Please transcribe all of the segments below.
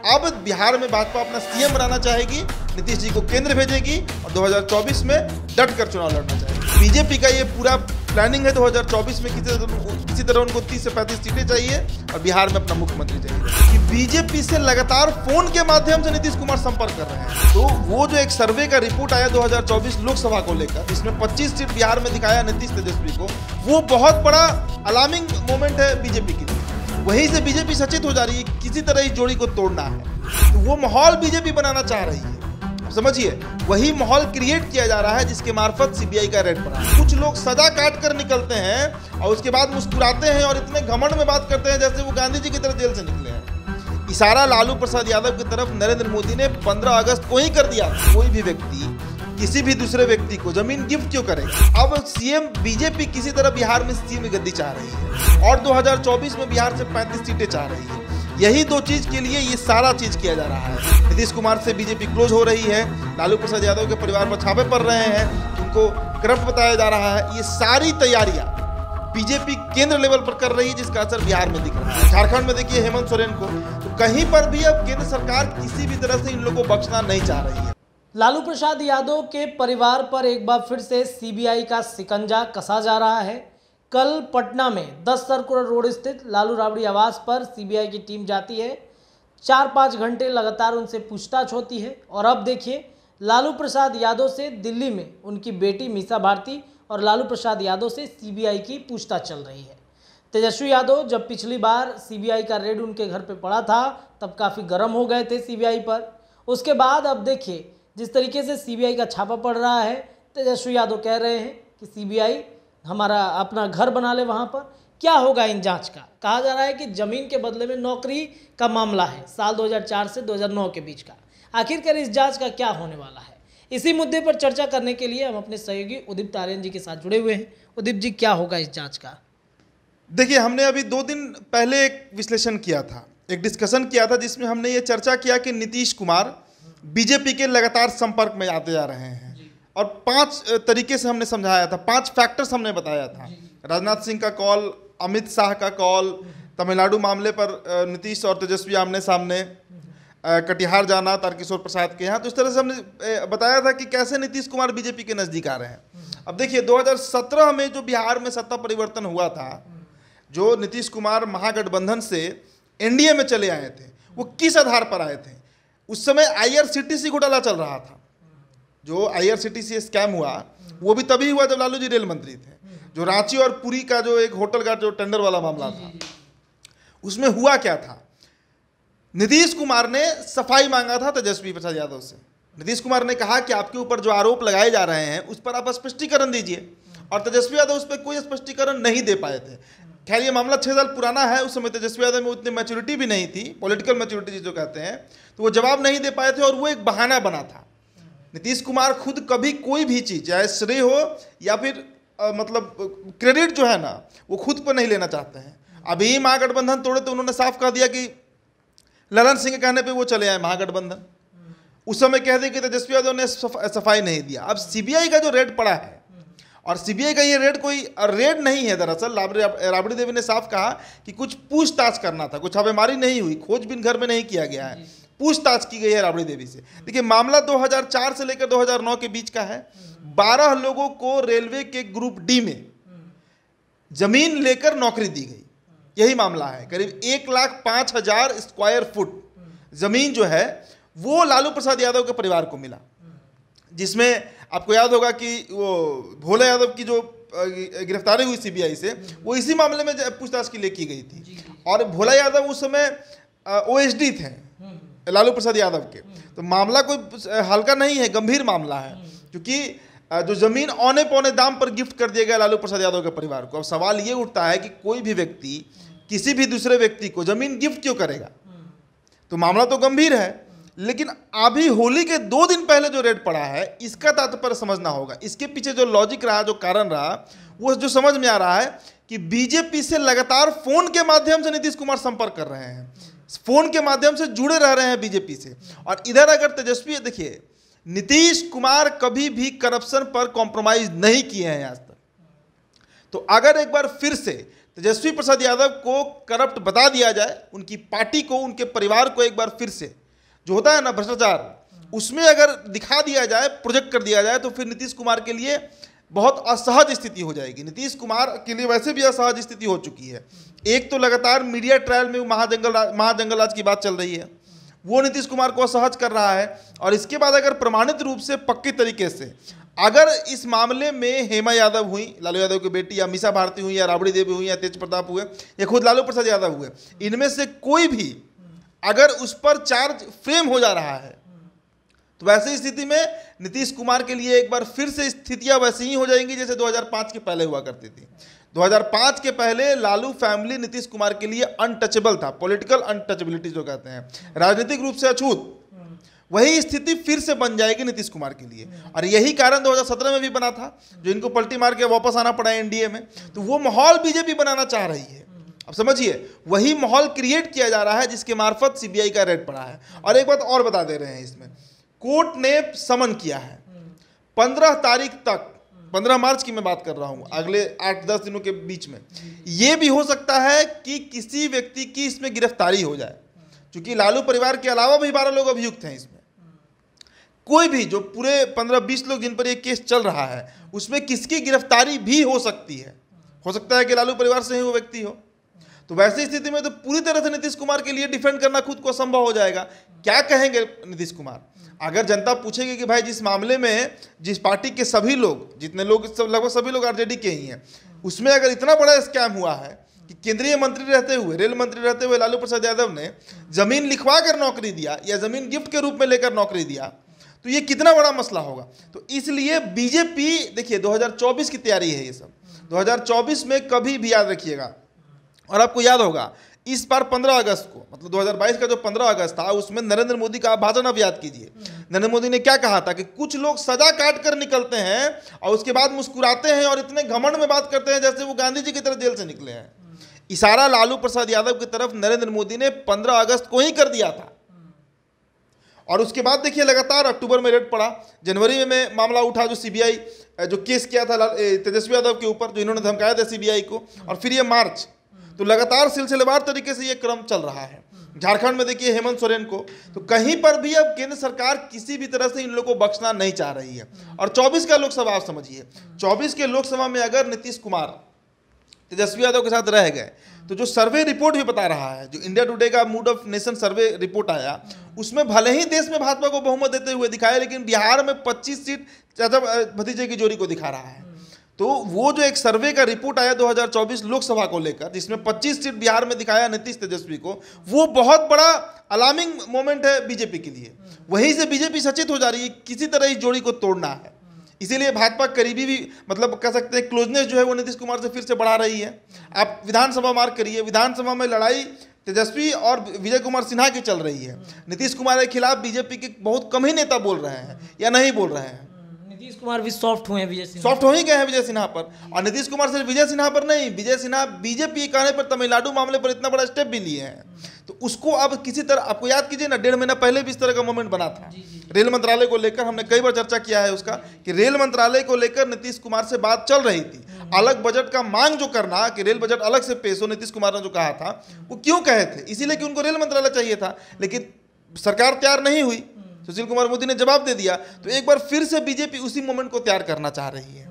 अब बिहार में भाजपा अपना सीएम बनाना चाहेगी, नीतीश जी को केंद्र भेजेगी और 2024 में डट कर चुनाव लड़ना चाहेगी। बीजेपी का ये पूरा प्लानिंग है 2024 में किसी तरह उनको 30 से 35 सीटें चाहिए और बिहार में अपना मुख्यमंत्री चाहिए। कि बीजेपी से लगातार फोन के माध्यम से नीतीश कुमार संपर्क कर रहे हैं। तो वो जो एक सर्वे का रिपोर्ट आया 2024 लोकसभा को लेकर, जिसमें 25 सीट बिहार में दिखाया नीतीश तेजस्वी को, वो बहुत बड़ा अलार्मिंग मोमेंट है बीजेपी के लिए। वहीं से बीजेपी सचेत हो जा रही है किसी तरह इस जोड़ी को तोड़ना है। तो वो माहौल बीजेपी बनाना चाह रही है, समझिए वही माहौल क्रिएट किया जा रहा है जिसके मार्फत सीबीआई का रेड पड़ा। कुछ लोग सजा काट कर निकलते हैं और उसके बाद मुस्कुराते हैं और इतने घमंड में बात करते हैं जैसे वो गांधी जी की तरह जेल से निकले हैं। इशारा लालू प्रसाद यादव की तरफ नरेंद्र मोदी ने 15 अगस्त को ही कर दिया। कोई भी व्यक्ति किसी भी दूसरे व्यक्ति को जमीन गिफ्ट क्यों करेगा? अब सीएम बीजेपी किसी तरह बिहार में सीएम की गद्दी चाह रही है और 2024 में बिहार से 35 सीटें चाह रही है। यही दो चीज के लिए ये सारा चीज किया जा रहा है। नीतीश कुमार से बीजेपी क्लोज हो रही है, लालू प्रसाद यादव के परिवार पर छापे पड़ रहे हैं, उनको करप्ट बताया जा रहा है। ये सारी तैयारियां बीजेपी केंद्र लेवल पर कर रही है, जिसका असर बिहार में दिख रहा है। झारखंड में देखिए हेमंत सोरेन को, तो कहीं पर भी अब केंद्र सरकार किसी भी तरह से इन लोगों को बख्शना नहीं चाह रही है। लालू प्रसाद यादव के परिवार पर एक बार फिर से सीबीआई का शिकंजा कसा जा रहा है। कल पटना में 10 सर्कुलर रोड स्थित लालू राबड़ी आवास पर सीबीआई की टीम जाती है। 4-5 घंटे लगातार उनसे पूछताछ होती है और अब देखिए लालू प्रसाद यादव से दिल्ली में उनकी बेटी मीसा भारती और लालू प्रसाद यादव से सीबीआई की पूछताछ चल रही है। तेजस्वी यादव जब पिछली बार सीबीआई का रेड उनके घर पर पड़ा था तब काफ़ी गर्म हो गए थे सीबीआई पर। उसके बाद अब देखिए जिस तरीके से सीबीआई का छापा पड़ रहा है, तेजस्वी यादव कह रहे हैं कि सीबीआई हमारा अपना घर बना ले। वहाँ पर क्या होगा इन जांच का? कहा जा रहा है कि ज़मीन के बदले में नौकरी का मामला है, साल 2004 से 2009 के बीच का। आखिरकार इस जांच का क्या होने वाला है? इसी मुद्दे पर चर्चा करने के लिए हम अपने सहयोगी उदित तारियन जी के साथ जुड़े हुए हैं। उदित जी, क्या होगा इस जाँच का? देखिए, हमने अभी 2 दिन पहले एक विश्लेषण किया था, एक डिस्कशन किया था, जिसमें हमने ये चर्चा किया कि नीतीश कुमार बीजेपी के लगातार संपर्क में आते जा रहे हैं और 5 तरीके से हमने समझाया था, 5 फैक्टर्स हमने बताया था। राजनाथ सिंह का कॉल, अमित शाह का कॉल, तमिलनाडु मामले पर नीतीश और तेजस्वी आमने सामने, कटिहार जाना तारकिशोर प्रसाद के यहाँ। तो इस तरह से हमने बताया था कि कैसे नीतीश कुमार बीजेपी के नज़दीक आ रहे हैं। अब देखिए 2017 में जो बिहार में सत्ता परिवर्तन हुआ था, जो नीतीश कुमार महागठबंधन से एनडीए में चले आए थे, वो किस आधार पर आए थे? उस समय IRCTC घोटाला चल रहा था। जो IRCTC स्कैम हुआ वो भी तभी हुआ जब लालू जी रेल मंत्री थे। जो रांची और पुरी का जो एक होटल का जो टेंडर वाला मामला था, उसमें हुआ क्या था? नीतीश कुमार ने सफाई मांगा था तेजस्वी प्रसाद यादव से। नीतीश कुमार ने कहा कि आपके ऊपर जो आरोप लगाए जा रहे हैं उस पर आप स्पष्टीकरण दीजिए, और तेजस्वी यादव उस पर कोई स्पष्टीकरण नहीं दे पाए थे। खैर ये मामला 6 साल पुराना है, उस समय तेजस्वी यादव में उतनी मैच्योरिटी भी नहीं थी, पॉलिटिकल मैच्योरिटी जो कहते हैं, तो वो जवाब नहीं दे पाए थे और वो एक बहाना बना था। नीतीश कुमार खुद कभी कोई भी चीज़, चाहे श्रेय हो या फिर मतलब क्रेडिट जो है ना, वो खुद पर नहीं लेना चाहते हैं। अभी महागठबंधन तोड़े तो उन्होंने साफ कह दिया कि ललन सिंह के कहने पे वो चले आए महागठबंधन। उस समय कह दिया कि तेजस्वी यादव ने सफाई नहीं दिया। अब सीबीआई का जो रेड पड़ा है, और सीबीआई का ये रेड कोई रेड नहीं है, दरअसल राबड़ी देवी ने साफ कहा कि कुछ पूछताछ करना था, कुछ छापेमारी नहीं हुई, खोजबीन घर में नहीं किया गया है, पूछताछ की गई है राबड़ी देवी से। देखिए मामला 2004 से लेकर 2009 के बीच का है। 12 लोगों को रेलवे के ग्रुप डी में जमीन लेकर नौकरी दी गई, यही मामला है। करीब 1,05,000 स्क्वायर फुट जमीन जो है वो लालू प्रसाद यादव के परिवार को मिला, जिसमें आपको याद होगा कि वो भोला यादव की जो गिरफ्तारी हुई सीबीआई से, वो इसी मामले में पूछताछ के लिए की गई थी। और भोला यादव उस समय OSD थे लालू प्रसाद यादव के। तो मामला कोई हल्का नहीं है, गंभीर मामला है, क्योंकि जो जमीन औने पौने दाम पर गिफ्ट कर दिया गया लालू प्रसाद यादव के परिवार को। अब सवाल ये उठता है कि कोई भी व्यक्ति किसी भी दूसरे व्यक्ति को जमीन गिफ्ट क्यों करेगा? तो मामला तो गंभीर है, लेकिन अभी होली के 2 दिन पहले जो रेड पड़ा है, इसका तात्पर्य समझना होगा। इसके पीछे जो लॉजिक रहा, जो कारण रहा, वो जो समझ में आ रहा है कि बीजेपी से लगातार फोन के माध्यम से नीतीश कुमार संपर्क कर रहे हैं, फोन के माध्यम से जुड़े रह रहे हैं बीजेपी से। और इधर अगर तेजस्वी, देखिए नीतीश कुमार कभी भी करप्शन पर कॉम्प्रोमाइज नहीं किए हैं आज तक। तो अगर एक बार फिर से तेजस्वी प्रसाद यादव को करप्ट बता दिया जाए, उनकी पार्टी को, उनके परिवार को एक बार फिर से जो होता है ना भ्रष्टाचार, उसमें अगर दिखा दिया जाए, प्रोजेक्ट कर दिया जाए, तो फिर नीतीश कुमार के लिए बहुत असहज स्थिति हो जाएगी। नीतीश कुमार के लिए वैसे भी असहज स्थिति हो चुकी है। एक तो लगातार मीडिया ट्रायल में महाजंगल राज की बात चल रही है, वो नीतीश कुमार को असहज कर रहा है। और इसके बाद अगर प्रमाणित रूप से पक्की तरीके से अगर इस मामले में हेमा यादव हुई, लालू यादव की बेटी, या मीसा भारती हुई, या राबड़ी देवी हुई, या तेज प्रताप हुए, या खुद लालू प्रसाद यादव हुए, इनमें से कोई भी अगर उस पर चार्ज फ्रेम हो जा रहा है, तो वैसी स्थिति में नीतीश कुमार के लिए एक बार फिर से स्थितियां वैसी ही हो जाएंगी जैसे 2005 के पहले हुआ करती थी। 2005 के पहले लालू फैमिली नीतीश कुमार के लिए अनटचेबल था, पॉलिटिकल अनटचेबिलिटी जो कहते हैं, राजनीतिक रूप से अछूत। वही स्थिति फिर से बन जाएगी नीतीश कुमार के लिए, और यही कारण 2017 में भी बना था, जो इनको पलटी मार के वापस आना पड़ा एनडीए में। तो वो माहौल बीजेपी बनाना चाह रही है। अब समझिए, वही माहौल क्रिएट किया जा रहा है जिसके मार्फत सीबीआई का रेड पड़ा है। और एक बात और बता दे रहे हैं, इसमें कोर्ट ने समन किया है 15 तारीख तक, 15 मार्च की मैं बात कर रहा हूं, अगले 8-10 दिनों के बीच में। यह भी हो सकता है कि किसी व्यक्ति की इसमें गिरफ्तारी हो जाए, क्योंकि लालू परिवार के अलावा भी 12 लोग अभियुक्त हैं इसमें। कोई भी जो पूरे 15-20 लोग जिन पर यह केस चल रहा है, उसमें किसकी गिरफ्तारी भी हो सकती है। हो सकता है कि लालू परिवार से ही वो व्यक्ति हो। तो वैसी स्थिति में तो पूरी तरह से नीतीश कुमार के लिए डिफेंड करना खुद को असंभव हो जाएगा। क्या कहेंगे नीतीश कुमार? अगर जनता पूछेगी कि भाई जिस मामले में जिस पार्टी के सभी लोग, जितने लोग, लगभग सभी लोग आरजेडी के ही हैं, उसमें अगर इतना बड़ा स्कैम हुआ है कि केंद्रीय मंत्री रहते हुए, रेल मंत्री रहते हुए लालू प्रसाद यादव ने जमीन लिखवा कर नौकरी दिया या जमीन गिफ्ट के रूप में लेकर नौकरी दिया, तो ये कितना बड़ा मसला होगा। तो इसलिए बीजेपी, देखिए 2024 की तैयारी है ये सब। 2024 में कभी भी याद रखिएगा, और आपको याद होगा इस बार 15 अगस्त को, मतलब 2022 का जो 15 अगस्त था, उसमें नरेंद्र मोदी का भाषण अब याद कीजिए। नरेंद्र मोदी ने क्या कहा था कि कुछ लोग सजा काट कर निकलते हैं और उसके बाद मुस्कुराते हैं और इतने घमंड में बात करते हैं जैसे वो गांधी जी की तरह जेल से निकले हैं। इशारा लालू प्रसाद यादव की तरफ नरेंद्र मोदी ने 15 अगस्त को ही कर दिया था। और उसके बाद देखिए लगातार अक्टूबर में रेड पड़ा, जनवरी में मामला उठा, जो सीबीआई जो केस किया था तेजस्वी यादव के ऊपर, जो इन्होंने धमकाया था सीबीआई को, और फिर ये मार्च, तो लगातार सिलसिलेवार तरीके से ये क्रम चल रहा है। झारखंड में देखिए हेमंत सोरेन को, तो कहीं पर भी अब केंद्र सरकार किसी भी तरह से इन लोगों को बख्शना नहीं चाह रही है। और 24 का लोकसभा आप समझिए, 24 के लोकसभा में अगर नीतीश कुमार तेजस्वी यादव के साथ रह गए, तो जो सर्वे रिपोर्ट भी बता रहा है, जो इंडिया टुडे का mood off nation survey report आया, उसमें भले ही देश में भाजपा को बहुमत देते हुए दिखाया, लेकिन बिहार में 25 सीट चाचा भतीजे की जोड़ी को दिखा रहा है। तो वो जो एक सर्वे का रिपोर्ट आया 2024 लोकसभा को लेकर, जिसमें 25 सीट बिहार में दिखाया नीतीश तेजस्वी को, वो बहुत बड़ा अलार्मिंग मोमेंट है बीजेपी के लिए। वहीं से बीजेपी सचेत हो जा रही है, किसी तरह इस जोड़ी को तोड़ना है। इसीलिए भाजपा करीबी भी, मतलब कह सकते हैं क्लोजनेस जो है वो नीतीश कुमार से फिर से बढ़ा रही है। आप विधानसभा मार्क करिए, विधानसभा में लड़ाई तेजस्वी और विजय कुमार सिन्हा की चल रही है। नीतीश कुमार के खिलाफ बीजेपी के बहुत कम ही नेता बोल रहे हैं या नहीं बोल रहे हैं। नीतीश कुमार भी सॉफ्ट हुए हैं, विजय सिन्हा सॉफ्ट हो ही गए हैं विजय सिन्हा पर। और नीतीश कुमार सिर्फ विजय सिन्हा पर नहीं, विजय सिन्हा बीजेपी कहने पर तमिलनाडु मामले पर इतना बड़ा स्टेप भी लिए हैं। तो उसको अब किसी तरह, आपको याद कीजिए ना, 1.5 महीना पहले भी इस तरह का मोमेंट बना था रेल मंत्रालय को लेकर। हमने कई बार चर्चा किया है उसका, कि रेल मंत्रालय को लेकर नीतीश कुमार से बात चल रही थी। अलग बजट का मांग जो करना, कि रेल बजट अलग से पेश हो, नीतीश कुमार ने जो कहा था, वो क्यों कहे थे? इसीलिए कि उनको रेल मंत्रालय चाहिए था, लेकिन सरकार तैयार नहीं हुई। सुशील कुमार मोदी ने जवाब दे दिया। तो एक बार फिर से बीजेपी उसी मोमेंट को तैयार करना चाह रही है।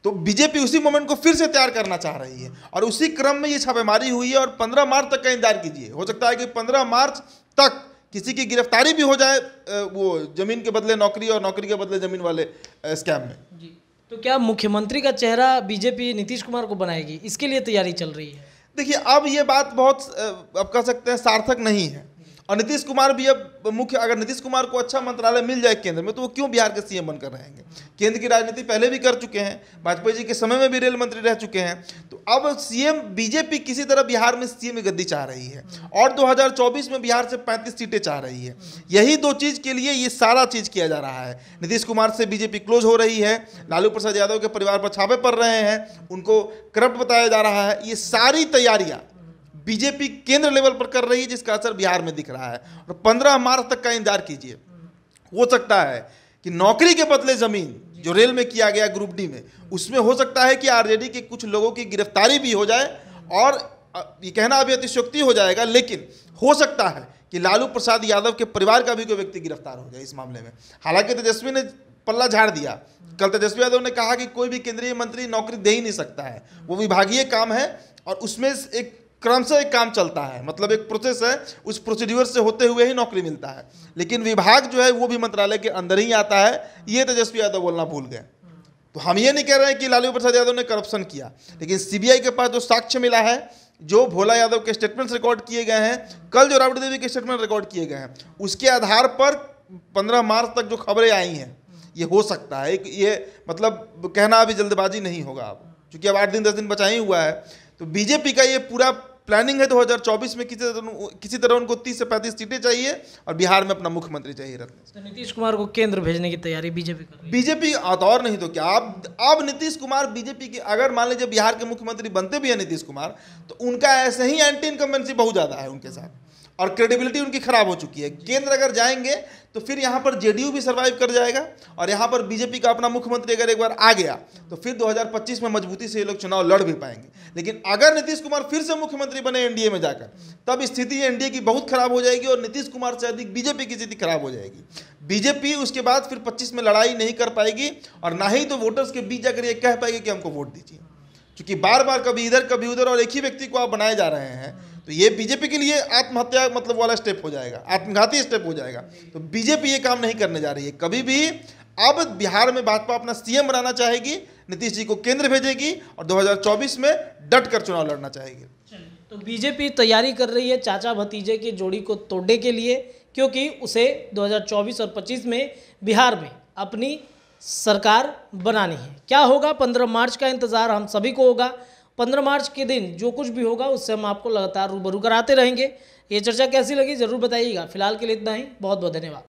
तो बीजेपी उसी मोमेंट को फिर से तैयार करना चाह रही है, और उसी क्रम में ये छापेमारी हुई है। और 15 मार्च तक का इंतजार कीजिए, हो सकता है कि 15 मार्च तक किसी की गिरफ्तारी भी हो जाए, वो जमीन के बदले नौकरी और नौकरी के बदले जमीन वाले स्कैम में। जी, तो क्या मुख्यमंत्री का चेहरा बीजेपी नीतीश कुमार को बनाएगी? इसके लिए तैयारी चल रही है। देखिए, अब ये बात बहुत, अब कह सकते हैं, सार्थक नहीं है। और नीतीश कुमार भी अब मुख्य, अगर नीतीश कुमार को अच्छा मंत्रालय मिल जाए केंद्र में, तो वो क्यों बिहार के सीएम बनकर रहेंगे? केंद्र की राजनीति पहले भी कर चुके हैं, वाजपेयी जी के समय में भी रेल मंत्री रह चुके हैं। तो अब सीएम, बीजेपी किसी तरह बिहार में सीएम की गद्दी चाह रही है, और 2024 में बिहार से 35 सीटें चाह रही है। यही दो चीज के लिए ये सारा चीज किया जा रहा है। नीतीश कुमार से बीजेपी क्लोज हो रही है, लालू प्रसाद यादव के परिवार पर छापे पड़ रहे हैं, उनको करप्ट बताया जा रहा है। ये सारी तैयारियां बीजेपी केंद्र लेवल पर कर रही है, जिसका असर बिहार में दिख रहा है। और 15 मार्च तक का इंतजार कीजिए, हो सकता है कि नौकरी के बदले जमीन, जो रेल में किया गया ग्रुप डी में, उसमें हो सकता है कि आरजेडी के कुछ लोगों की गिरफ्तारी भी हो जाए, और ये कहना अभी अतिशयोक्ति हो जाएगा, लेकिन हो सकता है कि लालू प्रसाद यादव के परिवार का भी कोई व्यक्ति गिरफ्तार हो जाए इस मामले में। हालांकि तेजस्वी ने पल्ला झाड़ दिया। कल तेजस्वी यादव ने कहा कि कोई भी केंद्रीय मंत्री नौकरी दे ही नहीं सकता है, वो विभागीय काम है और उसमें एक क्रमशः एक काम चलता है, मतलब एक प्रोसेस है, उस प्रोसीड्यूर से होते हुए ही नौकरी मिलता है। लेकिन विभाग जो है वो भी मंत्रालय के अंदर ही आता है, ये तेजस्वी यादव बोलना भूल गए। तो हम ये नहीं कह रहे हैं कि लालू प्रसाद यादव ने करप्शन किया, लेकिन सीबीआई के पास जो साक्ष्य मिला है, जो भोला यादव के स्टेटमेंट्स रिकॉर्ड किए गए हैं, कल जो राबड़ी देवी के स्टेटमेंट रिकॉर्ड किए गए हैं, उसके आधार पर 15 मार्च तक जो खबरें आई हैं, ये हो सकता है, ये मतलब कहना अभी जल्दबाजी नहीं होगा अब, क्योंकि अब 8 दिन 10 दिन बचा ही हुआ है। तो बीजेपी का ये पूरा प्लानिंग है 2024 में किसी तरह उनको 30 से 35 सीटें चाहिए और बिहार में अपना मुख्यमंत्री चाहिए रखने। तो नीतीश कुमार को केंद्र भेजने की तैयारी बीजेपी कर रही है। बीजेपी और नहीं तो क्या, अब नीतीश कुमार बीजेपी के, अगर मान लीजिए बिहार के मुख्यमंत्री बनते भी हैं नीतीश कुमार, तो उनका ऐसे ही एंटी इनकम्बेंसी बहुत ज़्यादा है उनके साथ, और क्रेडिबिलिटी उनकी खराब हो चुकी है। केंद्र अगर जाएंगे तो फिर यहाँ पर जेडीयू भी सर्वाइव कर जाएगा, और यहाँ पर बीजेपी का अपना मुख्यमंत्री अगर एक बार आ गया तो फिर 2025 में मजबूती से ये लोग चुनाव लड़ भी पाएंगे। लेकिन अगर नीतीश कुमार फिर से मुख्यमंत्री बने एनडीए में जाकर, तब स्थिति एनडीए की बहुत खराब हो जाएगी और नीतीश कुमार से अधिक बीजेपी की स्थिति खराब हो जाएगी। बीजेपी उसके बाद फिर 25 में लड़ाई नहीं कर पाएगी, और ना ही तो वोटर्स के बीच जाकर ये कह पाएगी कि हमको वोट दीजिए, क्योंकि बार बार कभी इधर कभी उधर और एक ही व्यक्ति को आप बनाए जा रहे हैं। तो ये बीजेपी के लिए आत्महत्या मतलब वाला स्टेप हो जाएगा, आत्मघाती स्टेप हो जाएगा। तो बीजेपी ये काम नहीं करने जा रही है कभी भी। अब बिहार में भाजपा अपना सीएम बनाना चाहेगी, नीतीश जी को केंद्र भेजेगी और 2024 में डट कर चुनाव लड़ना चाहेगी। तो बीजेपी तैयारी कर रही है चाचा भतीजे की जोड़ी को तोड़ने के लिए, क्योंकि उसे 2024 और 25 में बिहार में अपनी सरकार बनानी है। क्या होगा 15 मार्च का इंतज़ार हम सभी को होगा। 15 मार्च के दिन जो कुछ भी होगा उससे हम आपको लगातार रूबरू कराते रहेंगे। ये चर्चा कैसी लगी ज़रूर बताइएगा। फिलहाल के लिए इतना ही, बहुत बहुत धन्यवाद।